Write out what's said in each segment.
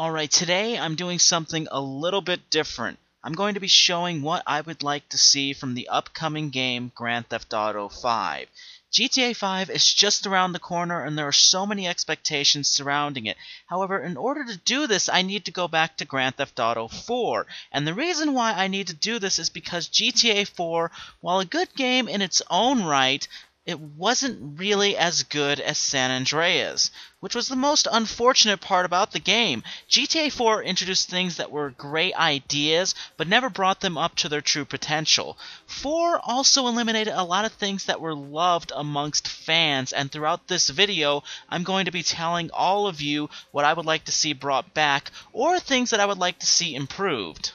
Alright, today I'm doing something a little bit different. I'm going to be showing what I would like to see from the upcoming game Grand Theft Auto 5. GTA 5 is just around the corner and there are so many expectations surrounding it. However, in order to do this, I need to go back to Grand Theft Auto 4. And the reason why I need to do this is because GTA 4, while a good game in its own right, it wasn't really as good as San Andreas, which was the most unfortunate part about the game. GTA 4 introduced things that were great ideas, but never brought them up to their true potential. 4 also eliminated a lot of things that were loved amongst fans, and throughout this video, I'm going to be telling all of you what I would like to see brought back, or things that I would like to see improved.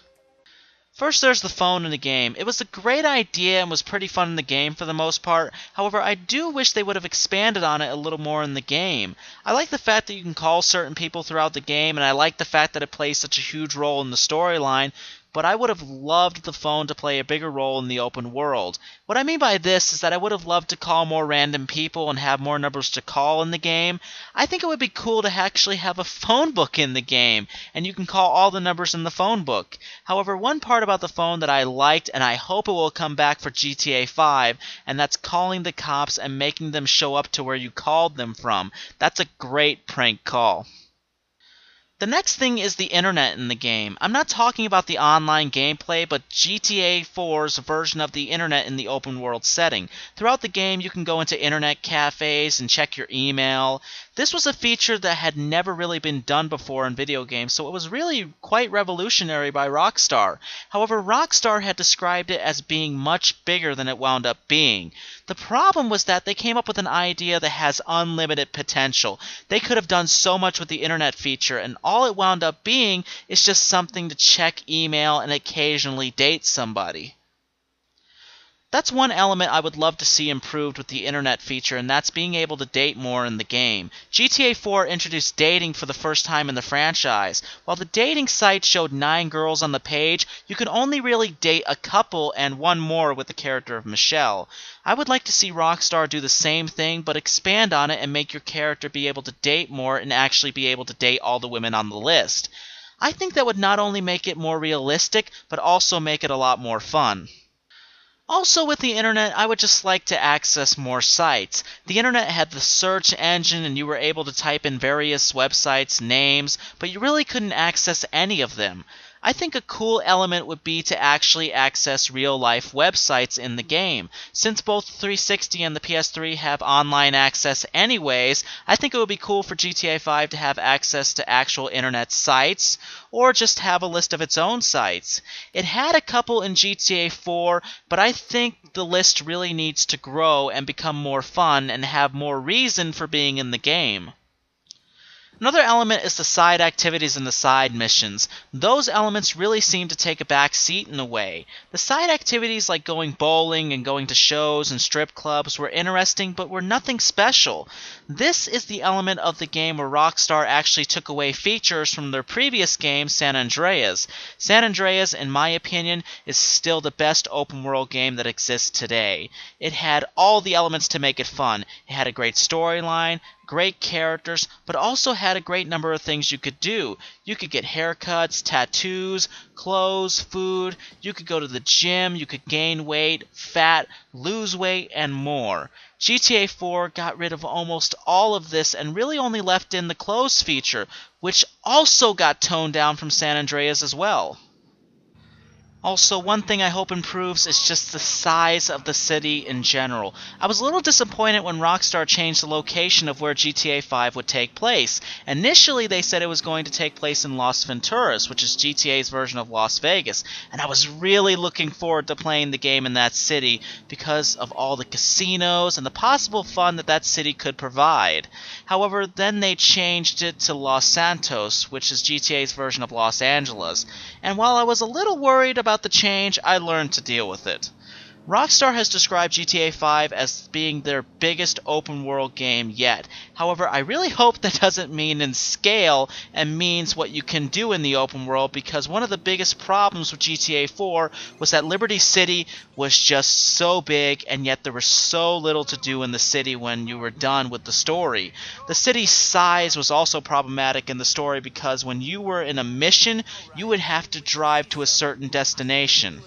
First, there's the phone in the game. It was a great idea and was pretty fun in the game for the most part. However, I do wish they would have expanded on it a little more in the game. I like the fact that you can call certain people throughout the game, and I like the fact that it plays such a huge role in the storyline, but I would have loved the phone to play a bigger role in the open world. What I mean by this is that I would have loved to call more random people and have more numbers to call in the game. I think it would be cool to actually have a phone book in the game, and you can call all the numbers in the phone book. However, one part about the phone that I liked, and I hope it will come back for GTA 5, and that's calling the cops and making them show up to where you called them from. That's a great prank call. The next thing is the internet in the game. I'm not talking about the online gameplay, but GTA 4's version of the internet in the open world setting. Throughout the game, you can go into internet cafes and check your email. This was a feature that had never really been done before in video games, so it was really quite revolutionary by Rockstar. However, Rockstar had described it as being much bigger than it wound up being. The problem was that they came up with an idea that has unlimited potential. They could have done so much with the internet feature, and all it wound up being is just something to check email and occasionally date somebody. That's one element I would love to see improved with the internet feature, and that's being able to date more in the game. GTA 4 introduced dating for the first time in the franchise. While the dating site showed 9 girls on the page, you could only really date a couple and one more with the character of Michelle. I would like to see Rockstar do the same thing, but expand on it and make your character be able to date more and actually be able to date all the women on the list. I think that would not only make it more realistic, but also make it a lot more fun. Also with the internet, I would just like to access more sites. The internet had the search engine and you were able to type in various websites' names, but you really couldn't access any of them. I think a cool element would be to actually access real-life websites in the game. Since both 360 and the PS3 have online access anyways, I think it would be cool for GTA 5 to have access to actual internet sites, or just have a list of its own sites. It had a couple in GTA 4, but I think the list really needs to grow and become more fun and have more reason for being in the game. Another element is the side activities and the side missions. Those elements really seem to take a back seat in a way. The side activities like going bowling and going to shows and strip clubs were interesting, but were nothing special. This is the element of the game where Rockstar actually took away features from their previous game, San Andreas. San Andreas, in my opinion, is still the best open world game that exists today. It had all the elements to make it fun. It had a great storyline, great characters, but also had a great number of things you could do. You could get haircuts, tattoos, clothes, food, you could go to the gym, you could gain weight, fat, lose weight, and more. GTA 4 got rid of almost all of this and really only left in the clothes feature, which also got toned down from San Andreas as well. Also, one thing I hope improves is just the size of the city in general. I was a little disappointed when Rockstar changed the location of where GTA 5 would take place. Initially, they said it was going to take place in Las Venturas, which is GTA's version of Las Vegas, and I was really looking forward to playing the game in that city because of all the casinos and the possible fun that that city could provide. However, then they changed it to Los Santos, which is GTA's version of Los Angeles, and while I was a little worried about the change, I learned to deal with it. Rockstar has described GTA 5 as being their biggest open world game yet. However, I really hope that doesn't mean in scale and means what you can do in the open world, because one of the biggest problems with GTA 4 was that Liberty City was just so big and yet there was so little to do in the city when you were done with the story. The city's size was also problematic in the story because when you were in a mission, you would have to drive to a certain destination.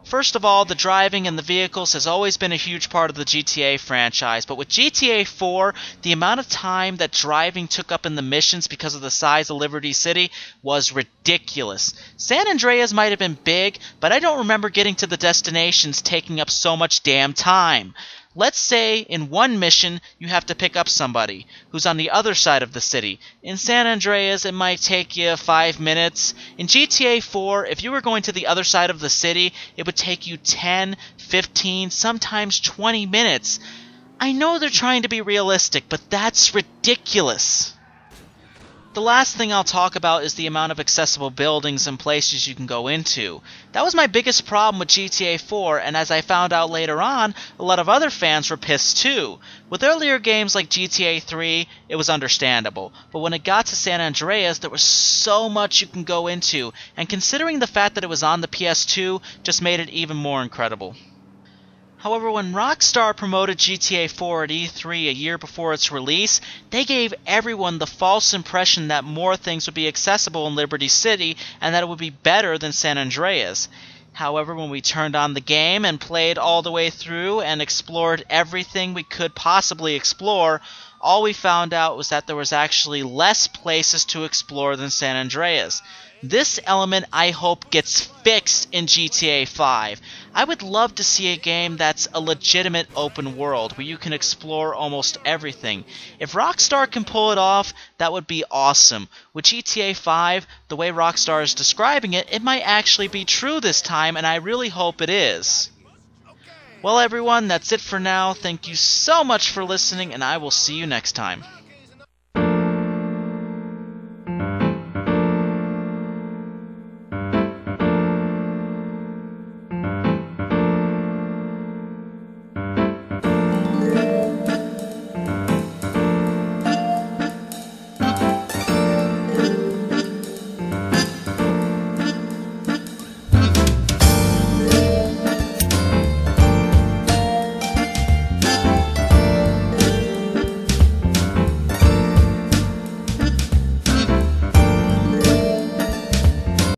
First of all, the driving and the vehicles has always been a huge part of the GTA franchise, but with GTA 4, the amount of time that driving took up in the missions because of the size of Liberty City was ridiculous. San Andreas might have been big, but I don't remember getting to the destinations taking up so much damn time. Let's say in one mission you have to pick up somebody who's on the other side of the city. In San Andreas it might take you 5 minutes. In GTA 4, if you were going to the other side of the city, it would take you 10, 15, sometimes 20 minutes. I know they're trying to be realistic, but that's ridiculous. The last thing I'll talk about is the amount of accessible buildings and places you can go into. That was my biggest problem with GTA 4, and as I found out later on, a lot of other fans were pissed too. With earlier games like GTA 3, it was understandable, but when it got to San Andreas, there was so much you can go into, and considering the fact that it was on the PS2, just made it even more incredible. However, when Rockstar promoted GTA 4 at E3 a year before its release, they gave everyone the false impression that more things would be accessible in Liberty City and that it would be better than San Andreas. However, when we turned on the game and played all the way through and explored everything we could possibly explore, all we found out was that there was actually less places to explore than San Andreas. This element, I hope, gets fixed in GTA 5. I would love to see a game that's a legitimate open world, where you can explore almost everything. If Rockstar can pull it off, that would be awesome. With GTA 5, the way Rockstar is describing it, it might actually be true this time, and I really hope it is. Well everyone, that's it for now. Thank you so much for listening, and I will see you next time.